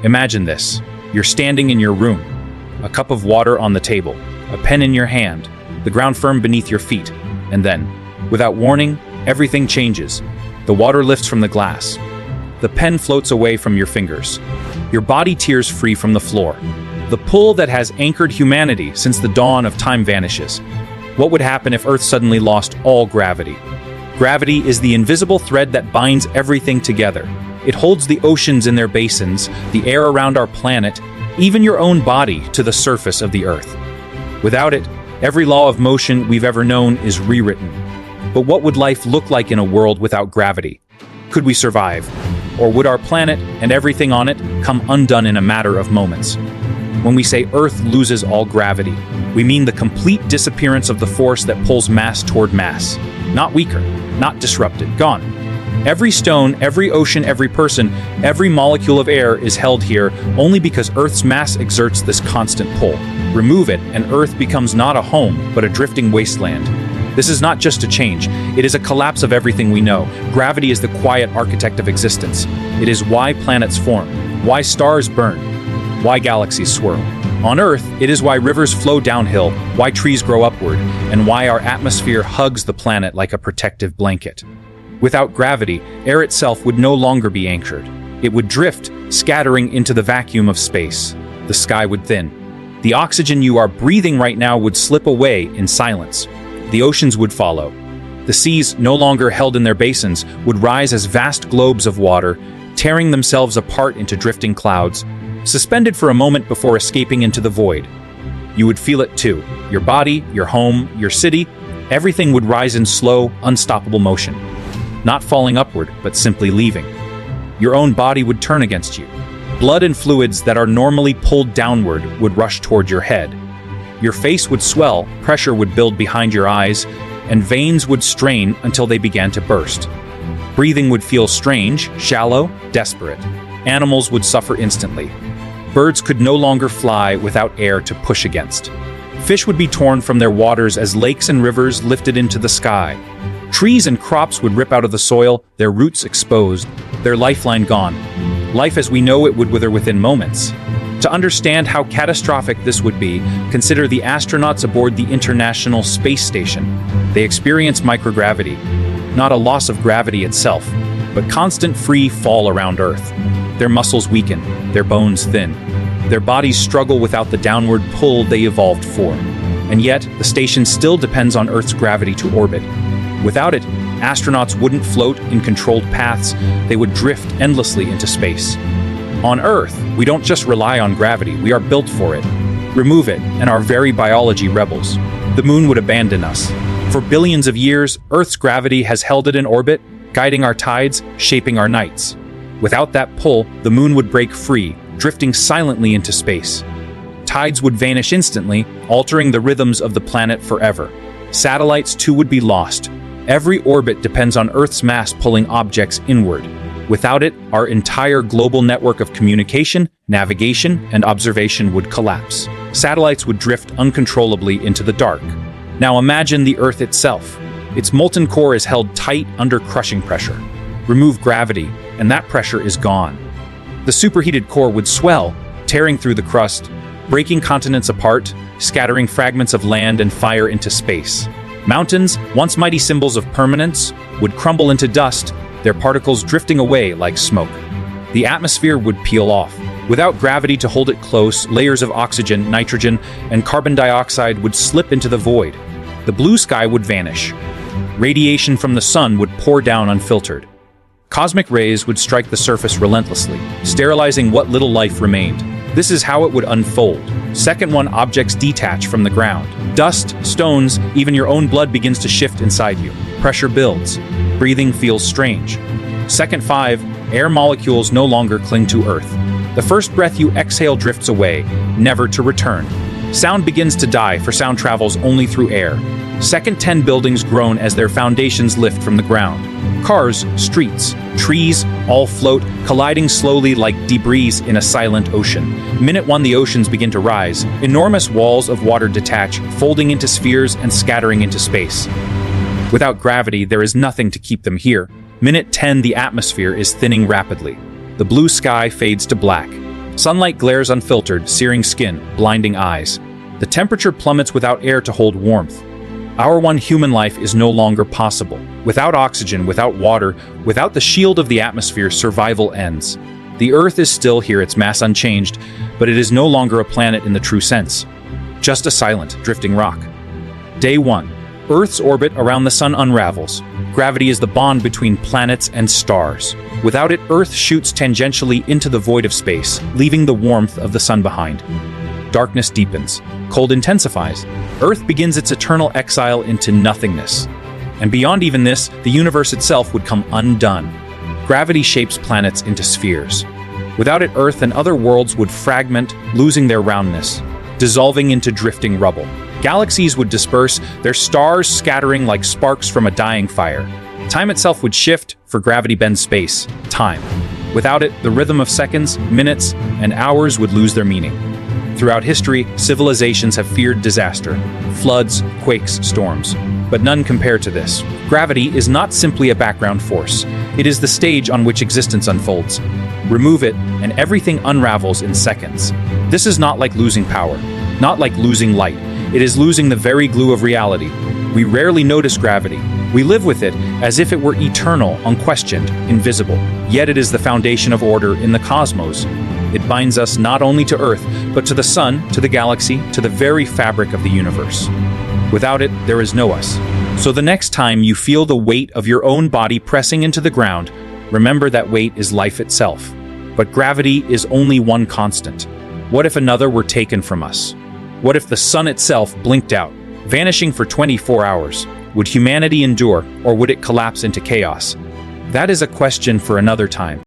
Imagine this. You're standing in your room, a cup of water on the table, a pen in your hand, the ground firm beneath your feet, and then, without warning, everything changes. The water lifts from the glass. The pen floats away from your fingers. Your body tears free from the floor. The pull that has anchored humanity since the dawn of time vanishes. What would happen if Earth suddenly lost all gravity? Gravity is the invisible thread that binds everything together. It holds the oceans in their basins, the air around our planet, even your own body to the surface of the Earth. Without it, every law of motion we've ever known is rewritten. But what would life look like in a world without gravity? Could we survive? Or would our planet and everything on it come undone in a matter of moments? When we say Earth loses all gravity, we mean the complete disappearance of the force that pulls mass toward mass. Not weaker, not disrupted, gone. Every stone, every ocean, every person, every molecule of air is held here only because Earth's mass exerts this constant pull. Remove it, and Earth becomes not a home, but a drifting wasteland. This is not just a change, it is a collapse of everything we know. Gravity is the quiet architect of existence. It is why planets form, why stars burn, why galaxies swirl. On Earth, it is why rivers flow downhill, why trees grow upward, and why our atmosphere hugs the planet like a protective blanket. Without gravity, air itself would no longer be anchored. It would drift, scattering into the vacuum of space. The sky would thin. The oxygen you are breathing right now would slip away in silence. The oceans would follow. The seas, no longer held in their basins, would rise as vast globes of water, tearing themselves apart into drifting clouds, suspended for a moment before escaping into the void. You would feel it too. Your body, your home, your city, everything would rise in slow, unstoppable motion. Not falling upward, but simply leaving. Your own body would turn against you. Blood and fluids that are normally pulled downward would rush toward your head. Your face would swell, pressure would build behind your eyes, and veins would strain until they began to burst. Breathing would feel strange, shallow, desperate. Animals would suffer instantly. Birds could no longer fly without air to push against. Fish would be torn from their waters as lakes and rivers lifted into the sky. Trees and crops would rip out of the soil, their roots exposed, their lifeline gone. Life as we know it would wither within moments. To understand how catastrophic this would be, consider the astronauts aboard the International Space Station. They experience microgravity, not a loss of gravity itself, but constant free fall around Earth. Their muscles weaken, their bones thin. Their bodies struggle without the downward pull they evolved for. And yet, the station still depends on Earth's gravity to orbit. Without it, astronauts wouldn't float in controlled paths, they would drift endlessly into space. On Earth, we don't just rely on gravity, we are built for it. Remove it, and our very biology rebels. The moon would abandon us. For billions of years, Earth's gravity has held it in orbit, guiding our tides, shaping our nights. Without that pull, the moon would break free, drifting silently into space. Tides would vanish instantly, altering the rhythms of the planet forever. Satellites too would be lost. Every orbit depends on Earth's mass pulling objects inward. Without it, our entire global network of communication, navigation, and observation would collapse. Satellites would drift uncontrollably into the dark. Now imagine the Earth itself. Its molten core is held tight under crushing pressure. Remove gravity, and that pressure is gone. The superheated core would swell, tearing through the crust, breaking continents apart, scattering fragments of land and fire into space. Mountains, once mighty symbols of permanence, would crumble into dust, their particles drifting away like smoke. The atmosphere would peel off. Without gravity to hold it close, layers of oxygen, nitrogen, and carbon dioxide would slip into the void. The blue sky would vanish. Radiation from the sun would pour down unfiltered. Cosmic rays would strike the surface relentlessly, sterilizing what little life remained. This is how it would unfold. Second 1, objects detach from the ground. Dust, stones, even your own blood begins to shift inside you. Pressure builds. Breathing feels strange. Second 5, air molecules no longer cling to Earth. The first breath you exhale drifts away, never to return. Sound begins to die, for sound travels only through air. Second 10, buildings groan as their foundations lift from the ground. Cars, streets, trees, all float, colliding slowly like debris in a silent ocean. Minute 1, the oceans begin to rise. Enormous walls of water detach, folding into spheres and scattering into space. Without gravity, there is nothing to keep them here. Minute 10, the atmosphere is thinning rapidly. The blue sky fades to black. Sunlight glares unfiltered, searing skin, blinding eyes. The temperature plummets without air to hold warmth. Our one human life is no longer possible. Without oxygen, without water, without the shield of the atmosphere, survival ends. The Earth is still here, its mass unchanged, but it is no longer a planet in the true sense. Just a silent, drifting rock. Day 1. Earth's orbit around the Sun unravels. Gravity is the bond between planets and stars. Without it, Earth shoots tangentially into the void of space, leaving the warmth of the Sun behind. Darkness deepens. Cold intensifies. Earth begins its eternal exile into nothingness. And beyond even this, the universe itself would come undone. Gravity shapes planets into spheres. Without it, Earth and other worlds would fragment, losing their roundness, dissolving into drifting rubble. Galaxies would disperse, their stars scattering like sparks from a dying fire. Time itself would shift, for gravity bends space, time. Without it, the rhythm of seconds, minutes, and hours would lose their meaning. Throughout history, civilizations have feared disaster, floods, quakes, storms. But none compare to this. Gravity is not simply a background force. It is the stage on which existence unfolds. Remove it, and everything unravels in seconds. This is not like losing power, not like losing light. It is losing the very glue of reality. We rarely notice gravity. We live with it as if it were eternal, unquestioned, invisible. Yet it is the foundation of order in the cosmos. It binds us not only to Earth, but to the Sun, to the galaxy, to the very fabric of the universe. Without it, there is no us. So the next time you feel the weight of your own body pressing into the ground, remember that weight is life itself. But gravity is only one constant. What if another were taken from us? What if the Sun itself blinked out, vanishing for 24 hours? Would humanity endure, or would it collapse into chaos? That is a question for another time.